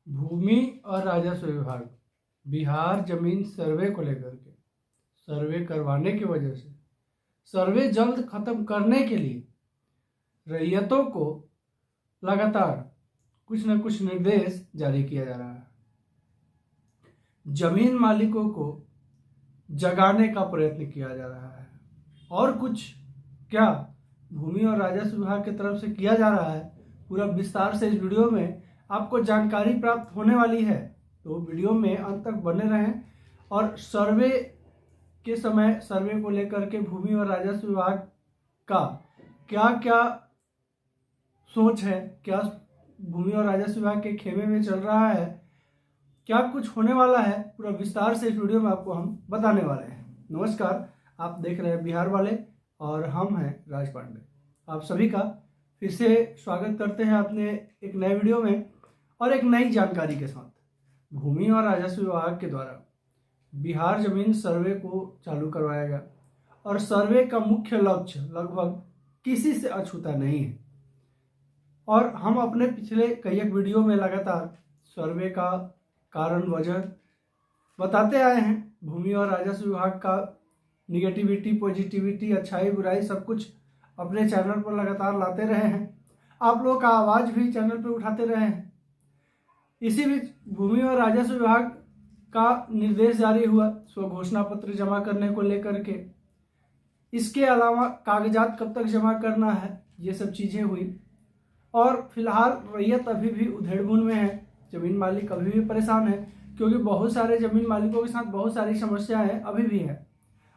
भूमि और राजस्व विभाग बिहार जमीन सर्वे को लेकर के सर्वे करवाने की वजह से सर्वे जल्द खत्म करने के लिए रैयतों को लगातार कुछ न कुछ निर्देश जारी किया जा रहा है। जमीन मालिकों को जगाने का प्रयत्न किया जा रहा है और कुछ क्या भूमि और राजस्व विभाग की तरफ से किया जा रहा है, पूरा विस्तार से इस वीडियो में आपको जानकारी प्राप्त होने वाली है। तो वीडियो में अंत तक बने रहें और सर्वे के समय सर्वे को लेकर के भूमि और राजस्व विभाग का क्या क्या सोच है, क्या भूमि और राजस्व विभाग के खेमे में चल रहा है, क्या कुछ होने वाला है, पूरा विस्तार से इस वीडियो में आपको हम बताने वाले हैं। नमस्कार, आप देख रहे हैं बिहार वाले और हम हैं राज पांडे। आप सभी का फिर से स्वागत करते हैं अपने एक नए वीडियो में और एक नई जानकारी के साथ। भूमि और राजस्व विभाग के द्वारा बिहार जमीन सर्वे को चालू करवाया गया और सर्वे का मुख्य लक्ष्य लगभग किसी से अछूता नहीं है और हम अपने पिछले कई एक वीडियो में लगातार सर्वे का कारण वजह बताते आए हैं। भूमि और राजस्व विभाग का निगेटिविटी, पॉजिटिविटी, अच्छाई, बुराई सब कुछ अपने चैनल पर लगातार लाते रहे हैं। आप लोगों का आवाज़ भी चैनल पर उठाते रहे हैं। इसी बीच भूमि और राजस्व विभाग का निर्देश जारी हुआ स्वघोषणा पत्र जमा करने को लेकर के। इसके अलावा कागजात कब तक जमा करना है, ये सब चीज़ें हुई और फिलहाल रैयत अभी भी उधेड़बुन में है। जमीन मालिक अभी भी परेशान है क्योंकि बहुत सारे जमीन मालिकों के साथ बहुत सारी समस्याएं अभी भी हैं।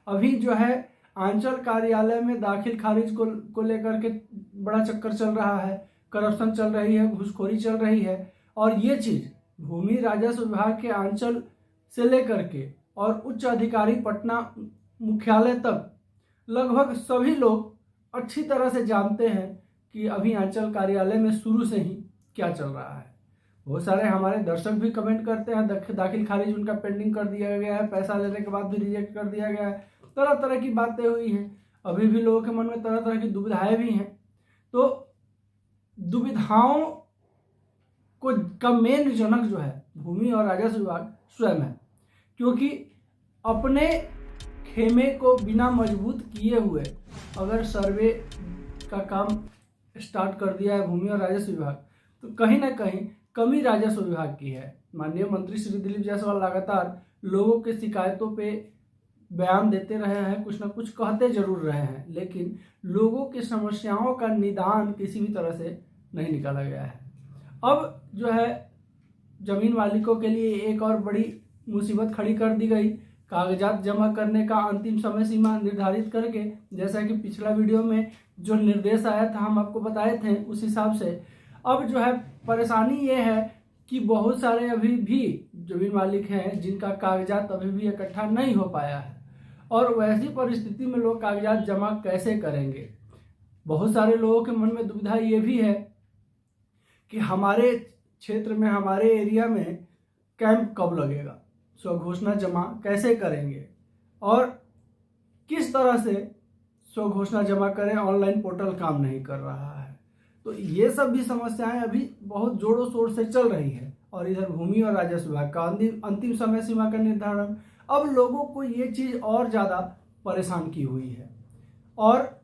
अभी जो है आंचल कार्यालय में दाखिल खारिज को लेकर के बड़ा चक्कर चल रहा है, करप्शन चल रही है, घूसखोरी चल रही है और ये चीज़ भूमि राजस्व विभाग के आंचल से लेकर के और उच्च अधिकारी पटना मुख्यालय तक लगभग सभी लोग अच्छी तरह से जानते हैं कि अभी आंचल कार्यालय में शुरू से ही क्या चल रहा है। बहुत सारे हमारे दर्शक भी कमेंट करते हैं दाखिल खारिज उनका पेंडिंग कर दिया गया है, पैसा लेने के बाद भी रिजेक्ट कर दिया गया है, तरह तरह की बातें हुई हैं। अभी भी लोगों के मन में तरह तरह की दुविधाएं भी हैं। तो दुविधाओं का मेन जनक जो है भूमि और राजस्व विभाग स्वयं है, क्योंकि अपने खेमे को बिना मजबूत किए हुए अगर सर्वे का काम स्टार्ट कर दिया है भूमि और राजस्व विभाग, तो कहीं ना कहीं कमी राजस्व विभाग की है। माननीय मंत्री श्री दिलीप जायसवाल लगातार लोगों के शिकायतों पे बयान देते रहे हैं, कुछ ना कुछ कहते जरूर रहे हैं, लेकिन लोगों की समस्याओं का निदान किसी भी तरह से नहीं निकाला गया है। अब जो है जमीन मालिकों के लिए एक और बड़ी मुसीबत खड़ी कर दी गई, कागजात जमा करने का अंतिम समय सीमा निर्धारित करके। जैसा कि पिछला वीडियो में जो निर्देश आया था हम आपको बताए थे, उस हिसाब से अब जो है परेशानी ये है कि बहुत सारे अभी भी जमीन मालिक हैं जिनका कागजात अभी भी इकट्ठा नहीं हो पाया है और वैसी परिस्थिति में लोग कागजात जमा कैसे करेंगे। बहुत सारे लोगों के मन में दुविधा ये भी है कि हमारे क्षेत्र में, हमारे एरिया में कैंप कब लगेगा, स्वघोषणा जमा कैसे करेंगे और किस तरह से स्वघोषणा जमा करें, ऑनलाइन पोर्टल काम नहीं कर रहा है। तो ये सब भी समस्याएं अभी बहुत जोरों शोर से चल रही है और इधर भूमि और राजस्व विभाग का अंतिम समय सीमा का निर्धारण, अब लोगों को ये चीज़ और ज़्यादा परेशान की हुई है। और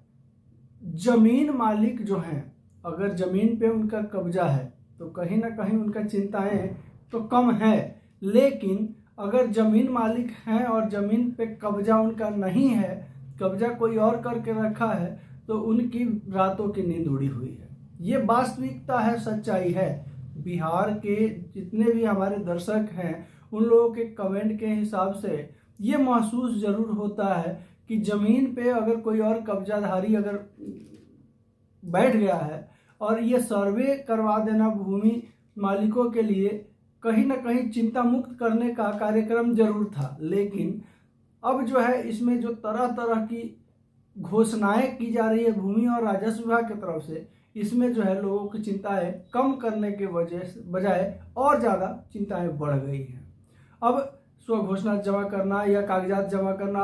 जमीन मालिक जो हैं, अगर जमीन पे उनका कब्जा है तो कहीं ना कहीं उनका चिंताएं तो कम है, लेकिन अगर जमीन मालिक हैं और जमीन पे कब्जा उनका नहीं है, कब्जा कोई और करके रखा है, तो उनकी रातों की नींद उड़ी हुई है। ये वास्तविकता है, सच्चाई है। बिहार के जितने भी हमारे दर्शक हैं उन लोगों के कमेंट के हिसाब से ये महसूस जरूर होता है कि ज़मीन पे अगर कोई और कब्जाधारी अगर बैठ गया है और ये सर्वे करवा देना भूमि मालिकों के लिए कहीं ना कहीं चिंता मुक्त करने का कार्यक्रम जरूर था। लेकिन अब जो है इसमें जो तरह तरह की घोषणाएं की जा रही है भूमि और राजस्व विभाग की तरफ से, इसमें जो है लोगों की चिंताएं कम करने के बजाय और ज़्यादा चिंताएं बढ़ गई हैं। अब स्वघोषणा जमा करना या कागजात जमा करना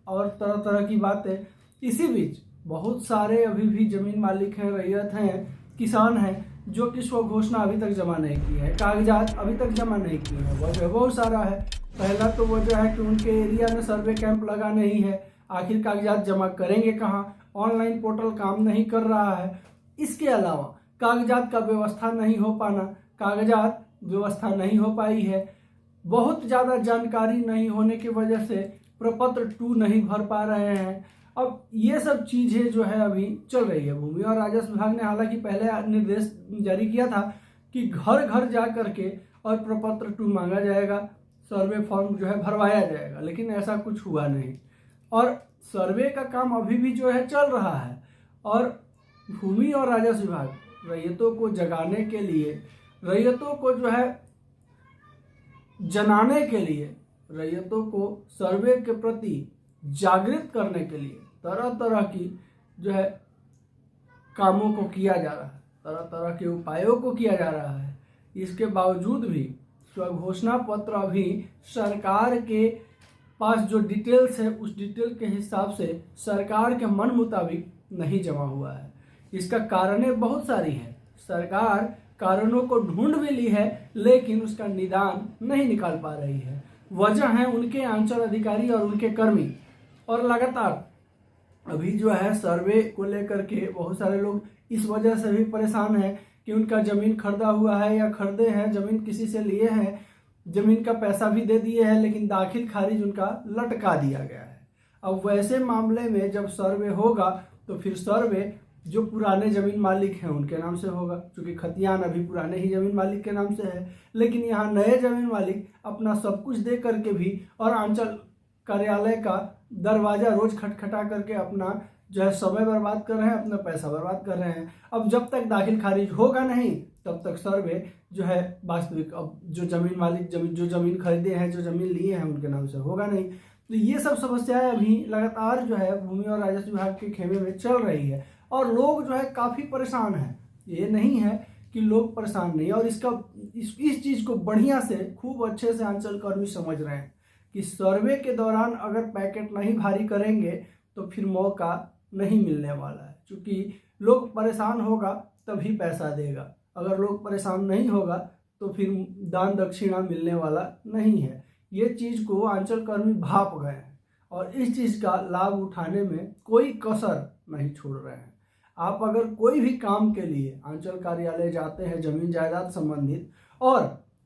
और तरह तरह की बातें। इसी बीच बहुत सारे अभी भी जमीन मालिक हैं, रैयत हैं, किसान हैं जो कि स्व घोषणा अभी तक जमा नहीं की है, कागजात अभी तक जमा नहीं किए हैं। वजह बहुत सारा है। पहला तो वजह है कि उनके एरिया में सर्वे कैंप लगा नहीं है, आखिर कागजात जमा करेंगे कहाँ, ऑनलाइन पोर्टल काम नहीं कर रहा है। इसके अलावा कागजात का व्यवस्था नहीं हो पाना, कागजात व्यवस्था नहीं हो पाई है, बहुत ज़्यादा जानकारी नहीं होने की वजह से प्रपत्र 2 नहीं भर पा रहे हैं। अब ये सब चीज़ें जो है अभी चल रही है। भूमि और राजस्व विभाग ने हालांकि पहले निर्देश जारी किया था कि घर घर जा करके और प्रपत्र 2 मांगा जाएगा, सर्वे फॉर्म जो है भरवाया जाएगा, लेकिन ऐसा कुछ हुआ नहीं। और सर्वे का काम अभी भी जो है चल रहा है। और भूमि और राजस्व विभाग रैयतों को जगाने के लिए, रैयतों को जो है जनाने के लिए, रैयतों को सर्वे के प्रति जागृत करने के लिए तरह तरह की जो है कामों को किया जा रहा है, तरह तरह के उपायों को किया जा रहा है। इसके बावजूद भी स्वघोषणा पत्र अभी सरकार के पास जो डिटेल्स है उस डिटेल के हिसाब से सरकार के मन मुताबिक नहीं जमा हुआ है। इसका कारणें बहुत सारी हैं। सरकार कारणों को ढूंढ भी ली है, लेकिन उसका निदान नहीं निकाल पा रही है। वजह है उनके अंचल अधिकारी और उनके कर्मी। और लगातार अभी जो है सर्वे को लेकर के बहुत सारे लोग इस वजह से भी परेशान हैं कि उनका ज़मीन खरीदा हुआ है या खरीदे हैं, ज़मीन किसी से लिए हैं, ज़मीन का पैसा भी दे दिए हैं, लेकिन दाखिल खारिज उनका लटका दिया गया है। अब वैसे मामले में जब सर्वे होगा तो फिर सर्वे जो पुराने ज़मीन मालिक हैं उनके नाम से होगा, क्योंकि खतियान अभी पुराने ही ज़मीन मालिक के नाम से है। लेकिन यहाँ नए ज़मीन मालिक अपना सब कुछ दे करके भी और अंचल कार्यालय का दरवाज़ा रोज़ खटखटा करके अपना जो है समय बर्बाद कर रहे हैं, अपना पैसा बर्बाद कर रहे हैं। अब जब तक दाखिल खारिज होगा नहीं तब तक सर्वे जो है वास्तविक, अब जो ज़मीन मालिक जो ज़मीन खरीदे हैं, जो ज़मीन लिए हैं, उनके नाम से होगा नहीं। तो ये सब समस्याएं अभी लगातार जो है भूमि और राजस्व विभाग के खेमे में चल रही है और लोग जो है काफ़ी परेशान हैं। ये नहीं है कि लोग परेशान नहीं, और इस चीज़ को बढ़िया से खूब अच्छे से अंचल कर्मी समझ रहे हैं कि सर्वे के दौरान अगर पैकेट नहीं भारी करेंगे तो फिर मौका नहीं मिलने वाला है, क्योंकि लोग परेशान होगा तभी पैसा देगा। अगर लोग परेशान नहीं होगा तो फिर दान दक्षिणा मिलने वाला नहीं है। ये चीज़ को अंचल कर्मी भाप गए हैं और इस चीज़ का लाभ उठाने में कोई कसर नहीं छोड़ रहे हैं। आप अगर कोई भी काम के लिए अंचल कार्यालय जाते हैं ज़मीन जायदाद संबंधित, और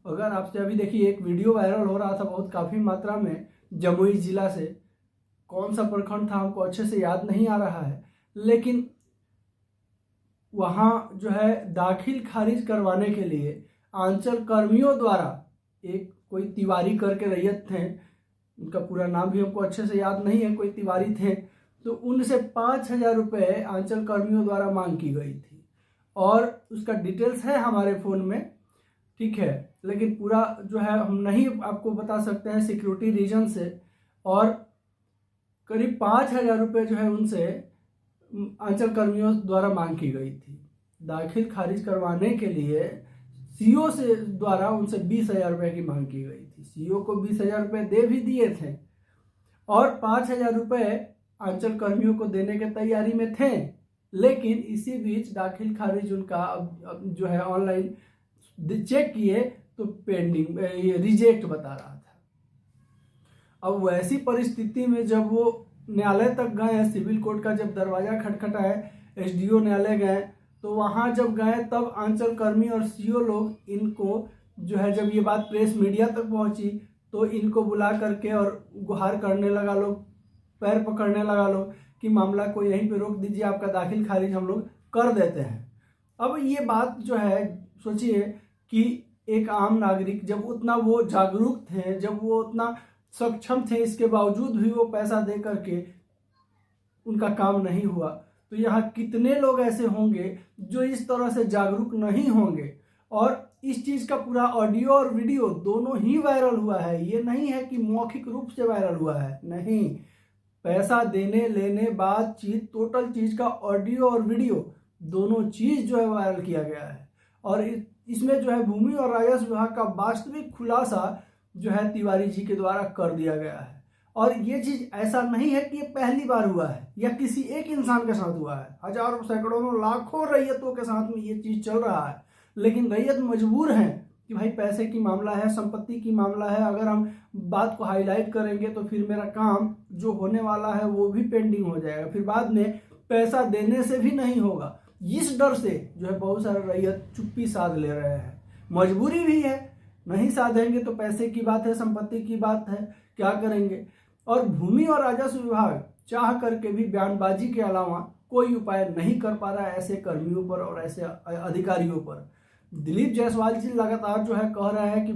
अगर आपसे अभी देखिए एक वीडियो वायरल हो रहा था बहुत काफ़ी मात्रा में जमुई जिला से, कौन सा प्रखंड था हमको अच्छे से याद नहीं आ रहा है, लेकिन वहाँ जो है दाखिल खारिज करवाने के लिए अंचल कर्मियों द्वारा एक कोई तिवारी करके रैयत थे, उनका पूरा नाम भी हमको अच्छे से याद नहीं है, कोई तिवारी थे, तो उनसे 5,000 रुपये अंचल कर्मियों द्वारा मांग की गई थी। और उसका डिटेल्स है हमारे फ़ोन में, ठीक है, लेकिन पूरा जो है हम नहीं आपको बता सकते हैं सिक्योरिटी रीजन से। और करीब 5,000 रुपये जो है उनसे अंचल कर्मियों द्वारा मांग की गई थी। दाखिल खारिज करवाने के लिए सीओ से द्वारा उनसे 20,000 रुपये की मांग की गई थी। सीओ को 20,000 रुपये दे भी दिए थे और 5,000 रुपये अंचल कर्मियों को देने के तैयारी में थे, लेकिन इसी बीच दाखिल खारिज उनका अब जो है ऑनलाइन चेक किए तो पेंडिंग, ये रिजेक्ट बता रहा था। अब वैसी परिस्थिति में जब वो न्यायालय तक गए, सिविल कोर्ट का जब दरवाज़ा खटखटाए, एसडीओ न्यायालय गए, तो वहाँ जब गए तब अंचल कर्मी और सीओ लोग इनको जो है, जब ये बात प्रेस मीडिया तक पहुँची तो इनको बुला करके और गुहार करने लगा लोग, पैर पकड़ने लगा लोग कि मामला को यहीं पे रोक दीजिए, आपका दाखिल खारिज हम लोग कर देते हैं। अब ये बात जो है, सोचिए कि एक आम नागरिक जब उतना वो जागरूक थे, जब वो उतना सक्षम थे, इसके बावजूद भी वो पैसा दे करके उनका काम नहीं हुआ, तो यहाँ कितने लोग ऐसे होंगे जो इस तरह से जागरूक नहीं होंगे। और इस चीज़ का पूरा ऑडियो और वीडियो दोनों ही वायरल हुआ है। ये नहीं है कि मौखिक रूप से वायरल हुआ है, नहीं, पैसा देने लेने बातचीत टोटल चीज़ का ऑडियो और वीडियो दोनों चीज़ जो है वायरल किया गया है। और इसमें जो है भूमि और राजस्व विभाग का वास्तविक खुलासा जो है तिवारी जी के द्वारा कर दिया गया है। और ये चीज़ ऐसा नहीं है कि ये पहली बार हुआ है या किसी एक इंसान के साथ हुआ है, हजारों सैकड़ों लाखों रैयतों के साथ में ये चीज़ चल रहा है। लेकिन रैयत मजबूर हैं कि भाई पैसे की मामला है, संपत्ति की मामला है, अगर हम बात को हाईलाइट करेंगे तो फिर मेरा काम जो होने वाला है वो भी पेंडिंग हो जाएगा, फिर बाद में पैसा देने से भी नहीं होगा। इस डर से जो है बहुत सारे रैयत चुप्पी साध ले रहे हैं। मजबूरी भी है, नहीं साधेंगे तो पैसे की बात है, संपत्ति की बात है, क्या करेंगे। और भूमि और राजस्व विभाग चाह करके भी बयानबाजी के अलावा कोई उपाय नहीं कर पा रहा है ऐसे कर्मियों पर और ऐसे अधिकारियों पर। दिलीप जायसवाल जी लगातार जो है कह रहे हैं कि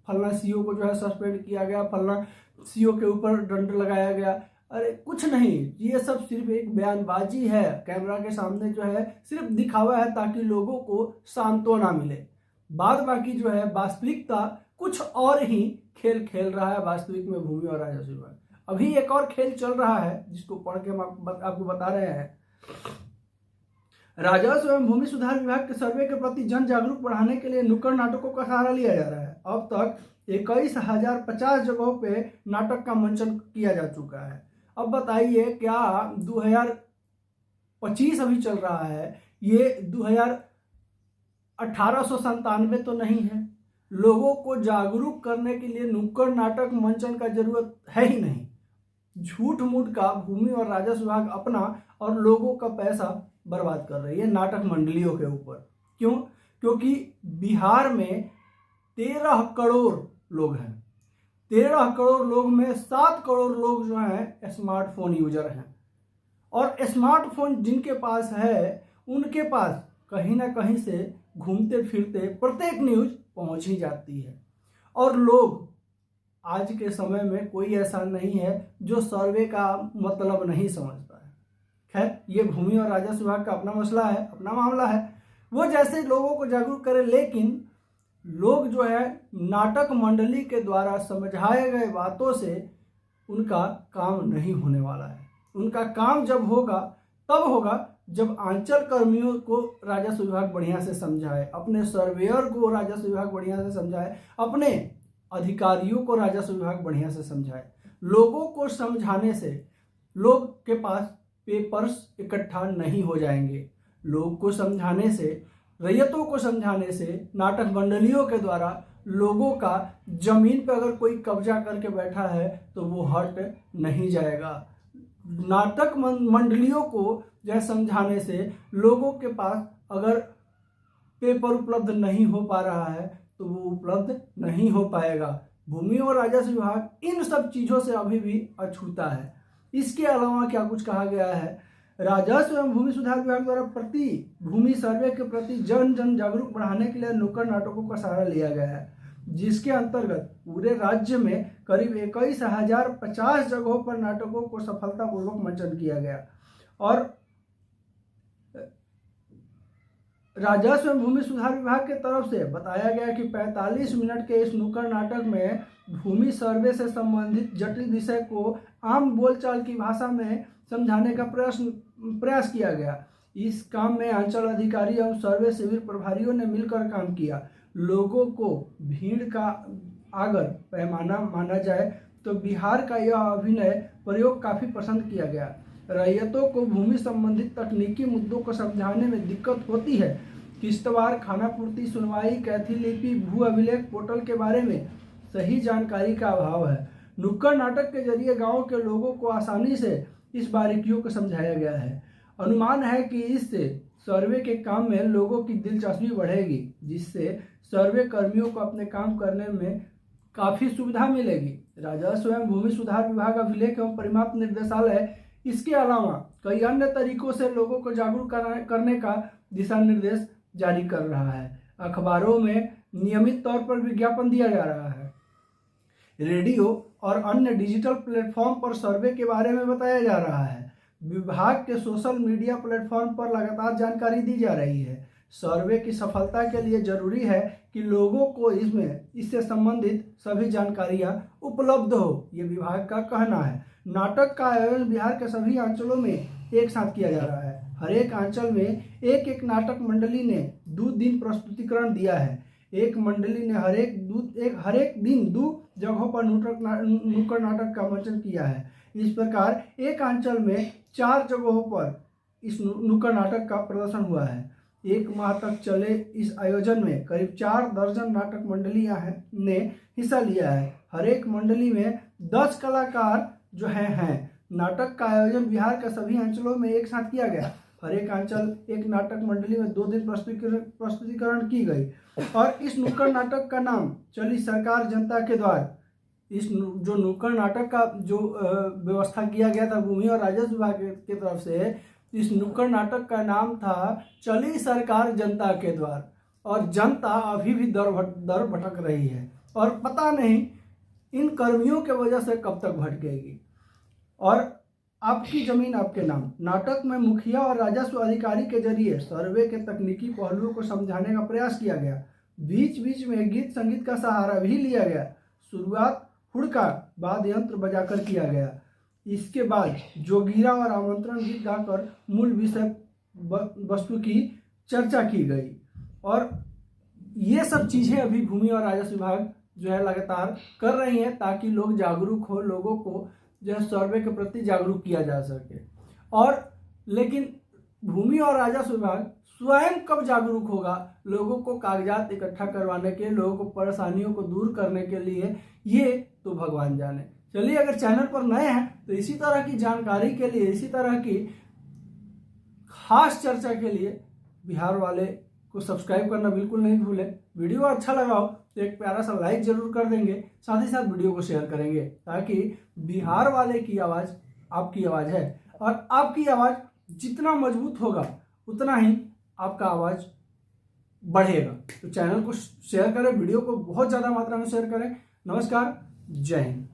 फलना सीओ को जो है सस्पेंड किया गया, फलना सीओ के ऊपर दंड लगाया गया। अरे कुछ नहीं, ये सब सिर्फ एक बयानबाजी है, कैमरा के सामने जो है सिर्फ दिखावा है ताकि लोगों को सांत्वना मिले। बाद बाकी जो है वास्तविकता कुछ और ही खेल खेल रहा है वास्तविक में भूमि और राजस्व विभाग। अभी एक और खेल चल रहा है जिसको पढ़ के हम आपको बता रहे हैं। राजस्व एवं भूमि सुधार विभाग के सर्वे के प्रति जन जागरूक बढ़ाने के लिए नुक्कड़ नाटकों का सहारा लिया जा रहा है। अब तक 21,050 जगहों पे नाटक का मंचन किया जा चुका है। अब बताइए क्या 2025 अभी चल रहा है, ये 1897 तो नहीं है। लोगों को जागरूक करने के लिए नुक्कड़ नाटक मंचन का जरूरत है ही नहीं। झूठ मूठ का भूमि और राजस्व विभाग अपना और लोगों का पैसा बर्बाद कर रही है नाटक मंडलियों के ऊपर। क्यों? क्योंकि बिहार में 13 करोड़ लोग हैं। 13 करोड़ लोग में 7 करोड़ लोग जो हैं स्मार्टफोन यूजर हैं, और स्मार्टफोन जिनके पास है उनके पास कहीं ना कहीं से घूमते फिरते प्रत्येक न्यूज पहुंच ही जाती है। और लोग आज के समय में कोई ऐसा नहीं है जो सर्वे का मतलब नहीं समझता है। खैर, ये भूमि और राजस्व विभाग का अपना मसला है, अपना मामला है, वो जैसे लोगों को जागरूक करे। लेकिन लोग जो है नाटक मंडली के द्वारा समझाए गए बातों से उनका काम नहीं होने वाला है। उनका काम जब होगा तब होगा जब आंचल कर्मियों को राजस्व विभाग बढ़िया से समझाए, अपने सर्वेयर को राजस्व विभाग बढ़िया से समझाए, अपने अधिकारियों को राजस्व विभाग बढ़िया से समझाए। लोगों को समझाने से लोग के पास पेपर्स इकट्ठा नहीं हो जाएंगे। लोग को समझाने से, रैयतों को समझाने से, नाटक मंडलियों के द्वारा लोगों का जमीन पर अगर कोई कब्जा करके बैठा है तो वो हट नहीं जाएगा। नाटक मंडलियों को यह समझाने से लोगों के पास अगर पेपर उपलब्ध नहीं हो पा रहा है तो वो उपलब्ध नहीं हो पाएगा। भूमि और राजस्व विभाग इन सब चीज़ों से अभी भी अछूता है। इसके अलावा क्या कुछ कहा गया है? राजस्व एवं भूमि सुधार विभाग द्वारा प्रति भूमि सर्वे के प्रति जन जागरूक बढ़ाने के लिए नुक्कड़ नाटकों का सहारा लिया गया है, जिसके अंतर्गत पूरे राज्य में करीब 21,050 जगहों पर नाटकों को सफलतापूर्वक मंचन किया गया। और राजस्व एवं भूमि सुधार विभाग की तरफ से बताया गया कि 45 मिनट के इस नुक्कड़ नाटक में भूमि सर्वे से संबंधित जटिल विषय को आम बोलचाल की भाषा में समझाने का प्रयास किया गया। इस काम में अंचल अधिकारी एवं सर्वे शिविर प्रभारियों ने मिलकर काम किया। लोगों को भीड़ का अगर पैमाना माना जाए तो बिहार का यह अभिनय प्रयोग काफ़ी पसंद किया गया। रैयतों को भूमि संबंधित तकनीकी मुद्दों को समझाने में दिक्कत होती है। किश्तवाड़, खानापूर्ति, सुनवाई, कैथी लिपि, भू अभिलेख पोर्टल के बारे में सही जानकारी का अभाव है। नुक्कड़ नाटक के जरिए गांव के लोगों को आसानी से इस बारीकियों को समझाया गया है। अनुमान है कि इससे सर्वे के काम में लोगों की दिलचस्पी बढ़ेगी, जिससे सर्वे कर्मियों को अपने काम करने में काफ़ी सुविधा मिलेगी। राजस्व एवं भूमि सुधार विभाग अभिलेख एवं परिमाप निर्देशालय इसके अलावा कई अन्य तरीकों से लोगों को जागरूक करने का दिशा निर्देश जारी कर रहा है। अखबारों में नियमित तौर पर विज्ञापन दिया जा रहा है। रेडियो और अन्य डिजिटल प्लेटफॉर्म पर सर्वे के बारे में बताया जा रहा है। विभाग के सोशल मीडिया प्लेटफॉर्म पर लगातार जानकारी दी जा रही है। सर्वे की सफलता के लिए जरूरी है कि लोगों को इससे संबंधित सभी जानकारियां उपलब्ध हो, ये विभाग का कहना है। नाटक का आयोजन बिहार के सभी अंचलों में एक साथ किया जा रहा है। हर एक अंचल में एक एक नाटक मंडली ने 2 दिन प्रस्तुतिकरण दिया है। एक मंडली ने हर एक दिन 2 जगहों पर नुक्कड़ नाटक का मंचन किया है। इस प्रकार एक अंचल में 4 जगहों पर इस नुक्कड़ नाटक का प्रदर्शन हुआ है। 1 माह तक चले इस आयोजन में करीब 4 दर्जन नाटक मंडलियां ने हिस्सा लिया है। हर एक मंडली में 10 कलाकार जो हैं। नाटक का आयोजन बिहार के सभी अंचलों में एक साथ किया गया। हर एक अंचल एक नाटक मंडली में 2 दिन प्रस्तुतिकरण की गई और इस नुक्कड़ नाटक का नाम चली सरकार जनता के द्वार। इस जो नुक्कड़ नाटक का जो व्यवस्था किया गया था भूमि और राजस्व विभाग की तरफ से, इस नुक्कड़ नाटक का नाम था चली सरकार जनता के द्वार। और जनता अभी भी दर भटक रही है और पता नहीं इन कर्मियों के वजह से कब तक भटकेगी। और आपकी जमीन आपके नाम नाटक में मुखिया और राजस्व अधिकारी के जरिए सर्वे के तकनीकी पहलुओं को समझाने का प्रयास किया गया। बीच बीच में गीत संगीत का सहारा भी लिया गया। शुरुआत हुड़का वाद्य यंत्र बजाकर किया गया। इसके बाद जोगीरा और आमंत्रण गीत गाकर मूल विषय वस्तु की चर्चा की गई। और ये सब चीज़ें अभी भूमि और राजस्व विभाग जो है लगातार कर रही हैं ताकि लोग जागरूक हो, लोगों को जो है सर्वे के प्रति जागरूक किया जा सके। और लेकिन भूमि और राजस्व विभाग स्वयं कब जागरूक होगा लोगों को कागजात इकट्ठा करवाने के, लोगों को परेशानियों को दूर करने के लिए, ये तो भगवान जाने। चलिए, अगर चैनल पर नए हैं तो इसी तरह की जानकारी के लिए, इसी तरह की खास चर्चा के लिए बिहार वाले को सब्सक्राइब करना बिल्कुल नहीं भूलें। वीडियो अच्छा लगा हो तो एक प्यारा सा लाइक जरूर कर देंगे, साथ ही साथ वीडियो को शेयर करेंगे ताकि बिहार वाले की आवाज़ आपकी आवाज़ है और आपकी आवाज़ जितना मजबूत होगा उतना ही आपका आवाज़ बढ़ेगा। तो चैनल को शेयर करें, वीडियो को बहुत ज़्यादा मात्रा में शेयर करें। नमस्कार, जय हिंद।